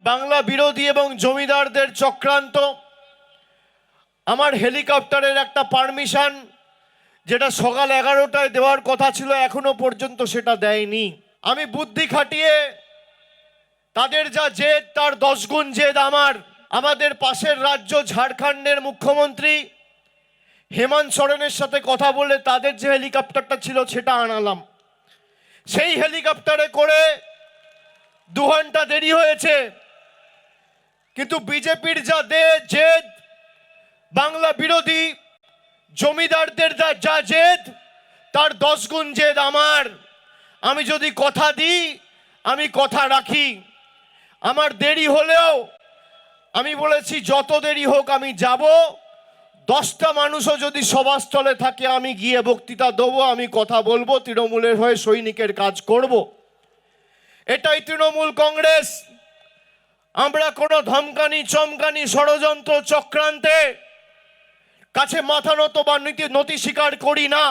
বাংলা বিরোধী এবং জমিদারদের চক্রান্ত। আমার হেলিকপ্টারের একটা পারমিশন যেটা সকাল 11টায় দেওয়ার কথা ছিল, এখনো পর্যন্ত সেটা দেয়নি। আমি বুদ্ধি খাটিয়ে তাদের যা জেদ তার 10 গুণ জেদ আমাদের পাশের রাজ্য ঝাড়খণ্ডের মুখ্যমন্ত্রী হেমন্ত সোরেনের সাথে কথা বলে তাদের যে হেলিকপ্টারটা ছিল সেটা আনালাম। সেই হেলিকপ্টারে করে 2 ঘন্টা দেরি হয়েছে, কিন্তু বিজেপির যা জেদ, বাংলা বিরোধী জমিদারদের যা জেদ তার 10 গুণ জেদ আমার। আমি যদি কথা দিই আমি কথা রাখি। আমার দেরি হলেও আমি বলেছি যত দেরি হোক আমি যাব। 10টা মানুষও যদি সভাস্থলে থাকে আমি গিয়ে বক্তৃতা দেবো, আমি কথা বলবো, তৃণমূলের হয়ে সৈনিকের কাজ করব। এটাই তৃণমূল কংগ্রেস। আমরা কোনো ধমকানি চমকানি ষড়যন্ত্র চক্রান্তে কাছে মাথা নত বা নতি স্বীকার করি না।